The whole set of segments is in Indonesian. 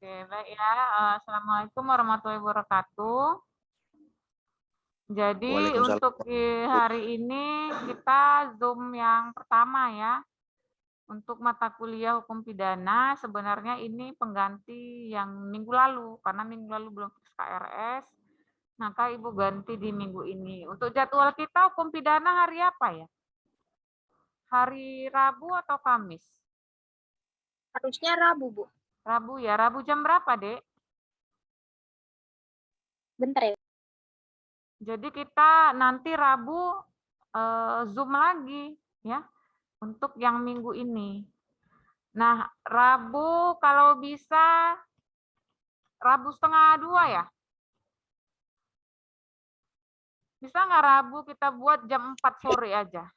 Oke, baik ya. Assalamualaikum warahmatullahi wabarakatuh. Jadi Waalaikumsalam. untuk hari ini kita Zoom yang pertama ya. Untuk mata kuliah hukum pidana sebenarnya ini pengganti yang minggu lalu karena minggu lalu belum fix KRS. Maka Ibu ganti di minggu ini. Untuk jadwal kita hukum pidana hari apa ya? Hari Rabu atau Kamis? Harusnya Rabu, Bu. Rabu ya. Rabu jam berapa, Dek? Bentar ya. Jadi kita nanti Rabu Zoom lagi ya untuk yang minggu ini. Nah, Rabu kalau bisa Rabu 1:30 ya? Bisa nggak Rabu kita buat jam 4 sore aja?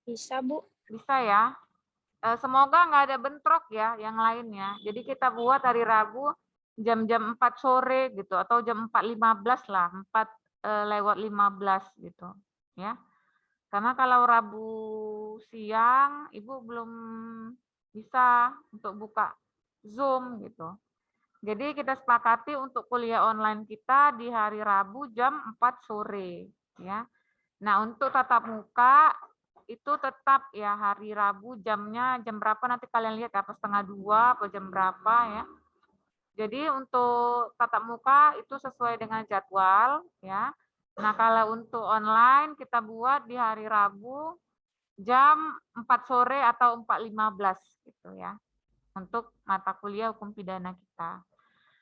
Bisa, Bu. Bisa ya? Semoga nggak ada bentrok ya yang lainnya. Jadi kita buat hari Rabu jam-jam 4 sore gitu atau jam 4:15 lah, 4:15 gitu ya. Karena kalau Rabu siang Ibu belum bisa untuk buka Zoom gitu. Jadi kita sepakati untuk kuliah online kita di hari Rabu jam 4 sore ya. Nah, untuk tatap muka itu tetap ya hari Rabu jamnya jam berapa nanti kalian lihat apa 1:30 atau jam berapa ya. Jadi untuk tatap muka itu sesuai dengan jadwal ya. Nah, kalau untuk online kita buat di hari Rabu jam 4 sore atau 4:15 gitu ya. Untuk mata kuliah hukum pidana kita.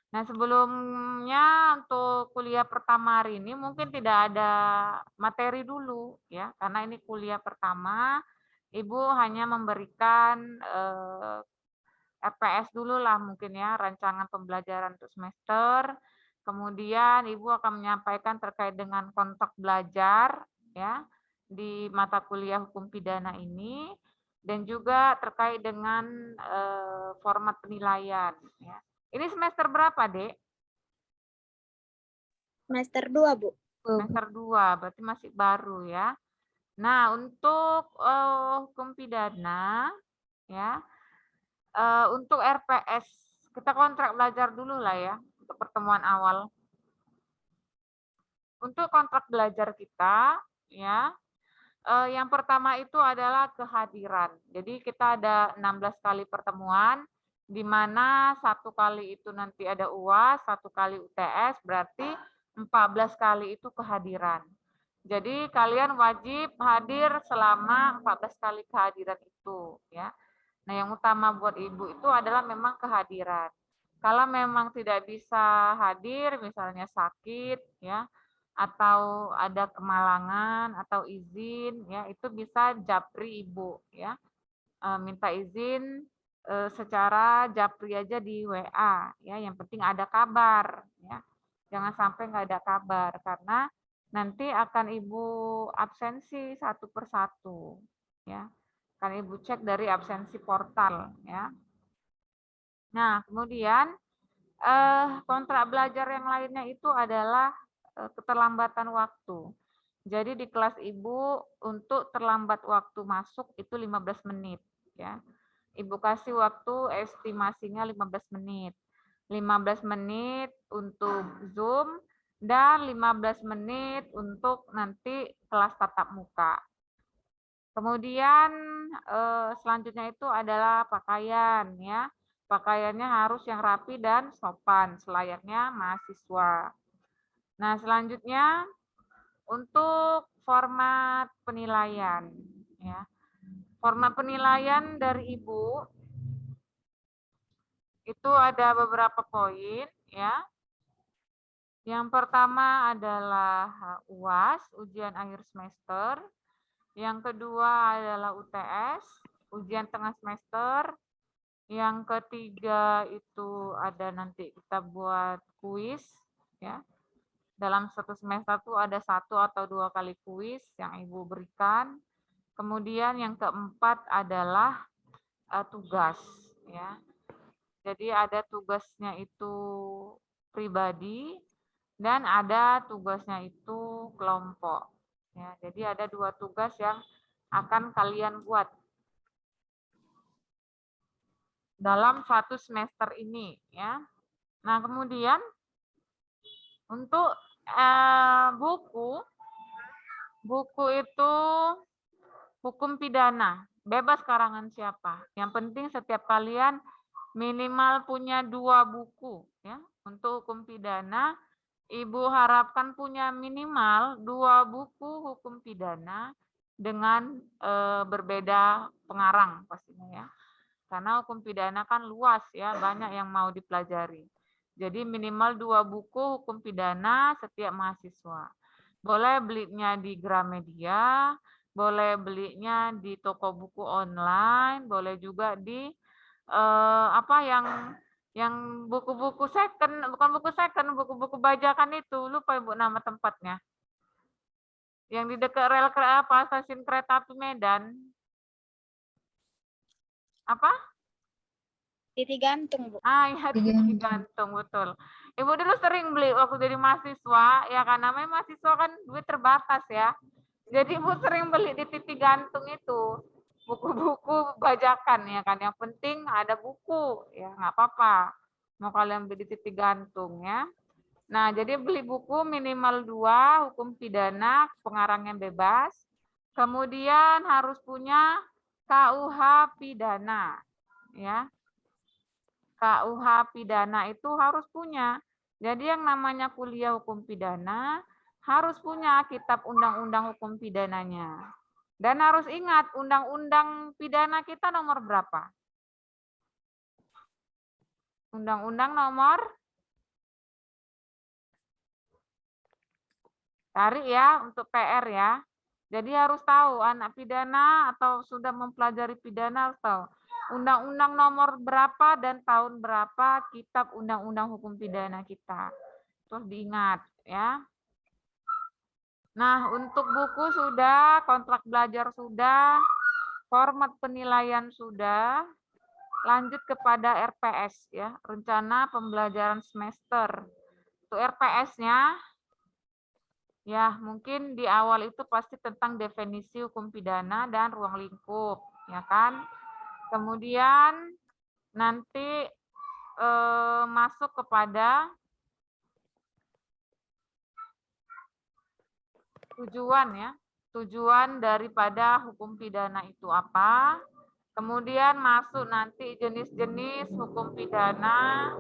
Nah, sebelumnya untuk kuliah pertama hari ini mungkin tidak ada materi dulu ya, karena ini kuliah pertama. Ibu hanya memberikan RPS dulu lah mungkin ya, rancangan pembelajaran untuk semester. Kemudian Ibu akan menyampaikan terkait dengan kontak belajar ya di mata kuliah hukum pidana ini dan juga terkait dengan format penilaian ya. Ini semester berapa, Dek? Semester 2, Bu. Semester 2, berarti masih baru ya. Nah, untuk hukum pidana ya, untuk RPS kita kontrak belajar dulu lah ya untuk pertemuan awal. Untuk kontrak belajar kita ya, yang pertama itu adalah kehadiran. Jadi kita ada 16 kali pertemuan, di mana 1 kali itu nanti ada UAS, 1 kali UTS, berarti 14 kali itu kehadiran. Jadi kalian wajib hadir selama 14 kali kehadiran itu ya. Nah, yang utama buat Ibu itu adalah memang kehadiran. Kalau memang tidak bisa hadir, misalnya sakit ya, atau ada kemalangan atau izin ya, itu bisa japri Ibu ya. Minta izin secara japri aja di WA ya, yang penting ada kabar ya. Jangan sampai nggak ada kabar karena nanti akan Ibu absensi satu persatu ya. Akan Ibu cek dari absensi portal ya. Nah, kemudian kontrak belajar yang lainnya itu adalah keterlambatan waktu. Jadi di kelas Ibu untuk terlambat waktu masuk itu 15 menit ya. Ibu kasih waktu estimasinya 15 menit. 15 menit untuk Zoom dan 15 menit untuk nanti kelas tatap muka. Kemudian selanjutnya itu adalah pakaian ya. Pakaiannya harus yang rapi dan sopan selayaknya mahasiswa. Nah, selanjutnya untuk format penilaian ya. Format penilaian dari Ibu itu ada beberapa poin ya. Yang pertama adalah UAS, ujian akhir semester. Yang kedua adalah UTS, ujian tengah semester. Yang ketiga itu ada nanti kita buat kuis ya. Dalam satu semester itu ada 1 atau 2 kali kuis yang Ibu berikan. Kemudian yang keempat adalah tugas ya. Jadi ada tugasnya itu pribadi dan ada tugasnya itu kelompok. Ya, jadi ada 2 tugas yang akan kalian buat. dalam satu semester ini ya. Nah, kemudian untuk buku itu hukum pidana, bebas karangan siapa. Yang penting setiap kalian minimal punya 2 buku ya. Untuk hukum pidana, Ibu harapkan punya minimal 2 buku hukum pidana dengan berbeda pengarang pastinya ya. Karena hukum pidana kan luas ya, banyak yang mau dipelajari. Jadi minimal 2 buku hukum pidana setiap mahasiswa. Boleh belinya di Gramedia, boleh belinya di toko buku online, boleh juga di yang buku-buku second, bukan buku second, buku-buku bajakan itu, lupa Ibu nama tempatnya. Yang di dekat rel apa, stasiun kereta api Medan. Apa? Titik gantung, Bu. Ah, ya, titik gantung, betul. Ibu dulu sering beli waktu jadi mahasiswa, ya kan namanya mahasiswa kan duit terbatas ya. Jadi Ibu sering beli di titik gantung itu buku-buku bajakan ya kan. Yang penting ada buku, ya nggak apa-apa. Mau kalian beli di titik gantung ya. Nah, jadi beli buku minimal 2, hukum pidana, pengarang yang bebas. Kemudian harus punya KUH pidana ya. KUH pidana itu harus punya. Jadi yang namanya kuliah hukum pidana harus punya kitab undang-undang hukum pidananya. Dan harus ingat undang-undang pidana kita nomor berapa? Undang-undang nomor, cari ya untuk PR ya. Jadi harus tahu anak pidana atau sudah mempelajari pidana harus tahu. Undang-undang nomor berapa dan tahun berapa kitab undang-undang hukum pidana kita. Terus diingat ya. Nah, untuk buku sudah, kontrak belajar sudah, format penilaian sudah, lanjut kepada RPS ya, rencana pembelajaran semester. Untuk RPS-nya ya, mungkin di awal itu pasti tentang definisi hukum pidana dan ruang lingkup, ya kan? Kemudian nanti masuk kepada tujuan ya. Tujuan daripada hukum pidana itu apa? Kemudian masuk nanti jenis-jenis hukum pidana.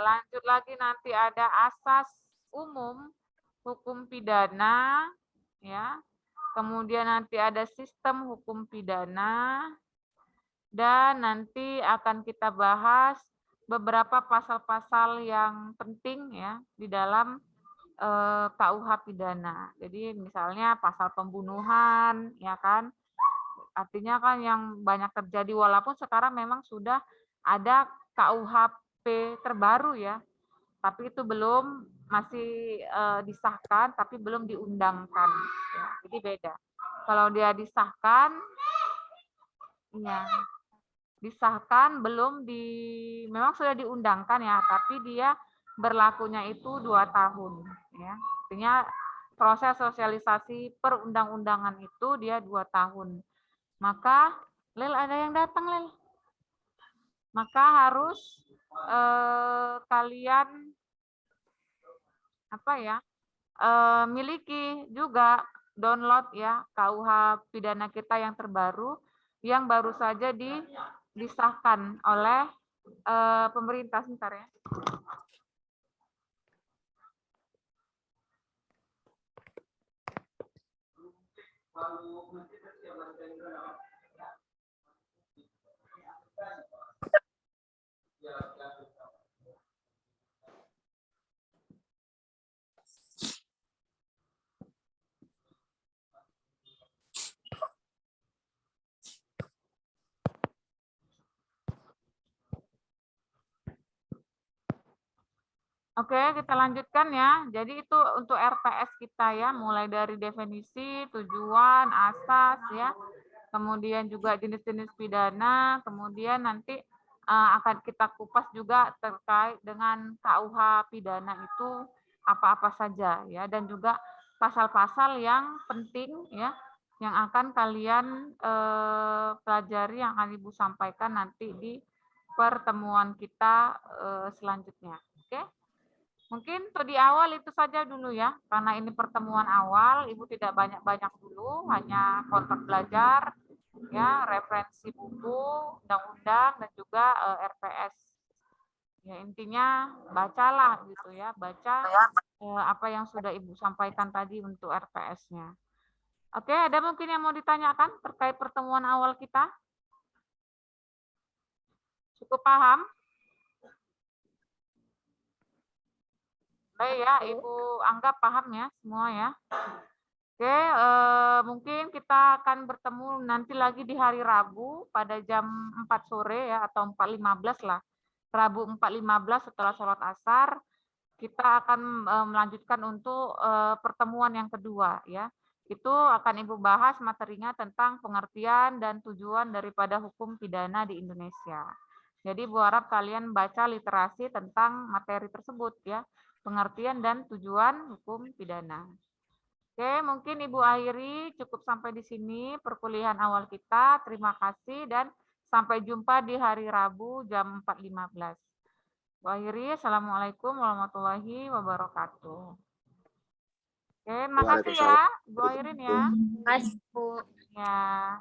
Lanjut lagi nanti ada asas umum hukum pidana ya. Kemudian nanti ada sistem hukum pidana dan nanti akan kita bahas beberapa pasal-pasal yang penting ya di dalam KUH pidana. Jadi misalnya pasal pembunuhan, ya kan? Artinya kan yang banyak terjadi walaupun sekarang memang sudah ada KUHP terbaru ya, tapi itu belum masih disahkan, tapi belum diundangkan. Ya, jadi beda. Kalau dia disahkan, ya disahkan belum memang sudah diundangkan ya, tapi dia berlakunya itu 2 tahun ya. Artinya proses sosialisasi perundang-undangan itu dia 2 tahun. Maka Lel ada yang datang Lel. Maka harus kalian apa ya? Miliki juga download ya KUH pidana kita yang terbaru yang baru saja disahkan oleh pemerintah sebentar ya. Oke, kita lanjutkan ya. Jadi itu untuk RPS kita ya, mulai dari definisi, tujuan, asas ya, kemudian juga jenis-jenis pidana, kemudian nanti akan kita kupas juga terkait dengan KUH pidana itu apa-apa saja ya, dan juga pasal-pasal yang penting ya yang akan kalian pelajari, yang akan Ibu sampaikan nanti di pertemuan kita selanjutnya. Oke? Mungkin untuk di awal itu saja dulu ya, karena ini pertemuan awal, Ibu tidak banyak-banyak dulu, hanya kontak belajar, ya, referensi buku, undang-undang, dan juga RPS. Ya, intinya bacalah gitu ya, baca apa yang sudah Ibu sampaikan tadi untuk RPS-nya. Oke, ada mungkin yang mau ditanyakan terkait pertemuan awal kita? Cukup paham? Baik ya, Ibu anggap paham ya semua ya. Oke, mungkin kita akan bertemu nanti lagi di hari Rabu pada jam 4 sore ya, atau 4.15 lah. Rabu 4.15 setelah sholat asar, kita akan melanjutkan untuk pertemuan yang kedua ya. Itu akan Ibu bahas materinya tentang pengertian dan tujuan daripada hukum pidana di Indonesia. Jadi Ibu harap kalian baca literasi tentang materi tersebut ya, pengertian dan tujuan hukum pidana. Oke, mungkin Ibu akhiri cukup sampai di sini perkuliahan awal kita. Terima kasih dan sampai jumpa di hari Rabu jam 4.15. Ibu akhiri, Assalamualaikum warahmatullahi wabarakatuh. Oke, makasih ya, Ibu akhirin ya. Mas, Bu. Ya.